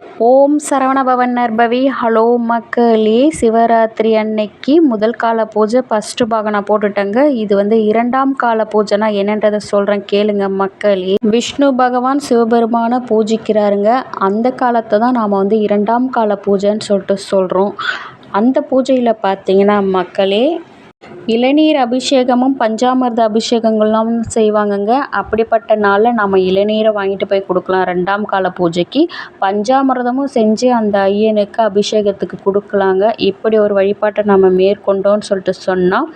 ஓம் சரவணபவன் நற்பவி. Hello மக்களே, சிவராத்திரி அன்னைக்கு முதல் கால பூஜை ஃபஸ்ட்டு பாகம் நான் போட்டுட்டேங்க. இது வந்து இரண்டாம் கால பூஜைனா என்னன்றதை சொல்கிறேன் கேளுங்க மக்களே. விஷ்ணு பகவான் சிவபெருமானை பூஜிக்கிறாருங்க. அந்த காலத்தை தான் நாம் வந்து இரண்டாம் கால பூஜைன்னு சொல்லிட்டு சொல்கிறோம். அந்த பூஜையில் பார்த்தீங்கன்னா மக்களே, இளநீர் அபிஷேகமும் பஞ்சாமிர்த அபிஷேகங்கள்லாம் செய்வாங்கங்க. அப்படிப்பட்ட நாளில் நம்ம இளநீரை வாங்கிட்டு போய் கொடுக்கலாம் ரெண்டாம் கால பூஜைக்கு. பஞ்சாமிர்தமும் செஞ்சு அந்த ஐயனுக்கு அபிஷேகத்துக்கு கொடுக்கலாங்க. இப்படி ஒரு வழிபாட்டை நம்ம மேற்கொண்டோன்னு சொல்லிட்டு சொன்னால்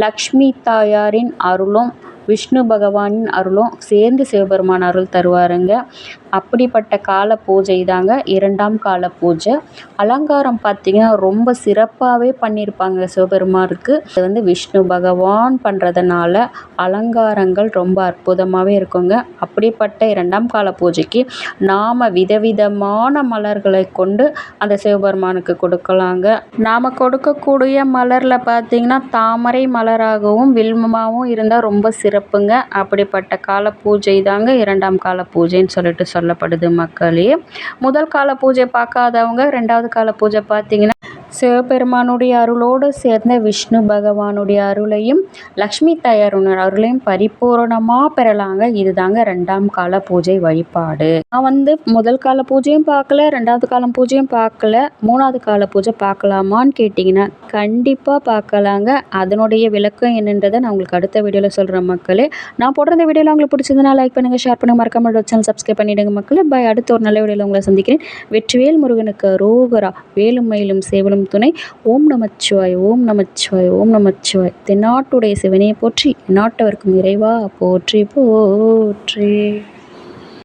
லக்ஷ்மி தாயாரின் அருளும் விஷ்ணு பகவானின் அருளும் சேர்ந்து சிவபெருமான் அருள் தருவாருங்க. அப்படிப்பட்ட கால பூஜை தாங்க இரண்டாம் கால பூஜை. அலங்காரம் பார்த்திங்கன்னா ரொம்ப சிறப்பாகவே பண்ணியிருப்பாங்க சிவபெருமானுக்கு. இது வந்து விஷ்ணு பகவான் பண்ணுறதுனால அலங்காரங்கள் ரொம்ப அற்புதமாகவே இருக்குங்க. அப்படிப்பட்ட இரண்டாம் கால பூஜைக்கு நாம் விதவிதமான மலர்களை கொண்டு அந்த சிவபெருமானுக்கு கொடுக்கலாங்க. நாம் கொடுக்கக்கூடிய மலரில் பார்த்திங்கன்னா தாமரை மலராகவும் வில்வமாகவும் இருந்தால் ரொம்ப சிறப்புங்க. அப்படிப்பட்ட கால பூஜை தாங்க இரண்டாம் கால பூஜைன்னு சொல்லிட்டு சொல்லப்படுது மக்களே. முதல் கால பூஜை பார்க்காதவங்க ரெண்டாவது கால பூஜை பார்த்தீங்கன்னா சிவபெருமானுடைய அருளோடு சேர்ந்த விஷ்ணு பகவானுடைய அருளையும் லக்ஷ்மி தாயாருடைய அருளையும் பரிபூரணமாக பெறலாங்க. இதுதாங்க ரெண்டாம் கால பூஜை வழிபாடு. நான் வந்து முதல் கால பூஜையும் பார்க்கல, ரெண்டாவது காலம் பூஜையும் பார்க்கல, மூணாவது கால பூஜை பார்க்கலாமான்னு கேட்டிங்கன்னா கண்டிப்பாக பார்க்கலாங்க. அதனுடைய விளக்கம் என்னன்றதை நான் உங்களுக்கு அடுத்த வீடியோவில் சொல்கிறேன் மக்களே. நான் போடுற இந்த வீடியோவில் உங்களுக்கு பிடிச்சதுன்னா லைக் பண்ணுங்கள், ஷேர் பண்ணுங்கள், மறக்காம சேனல் சப்ஸ்கிரைப் பண்ணிவிடுங்க மக்களே. பாய். அடுத்த ஒரு நல்ல வீடியோவில் உங்களை சந்திக்கிறேன். வெற்றிவேல் முருகனுக்கு அரோகரா. வேலும் மயிலும் சேவலும் துணை. ஓம் நமச்சிவாய், ஓம் நமச்சிவாய், ஓம் நமச்சிவாய். தென்னாட்டுடைய சிவனையை போற்றி, நாட்டவர்க்கும் இறைவா போற்றி போற்றி.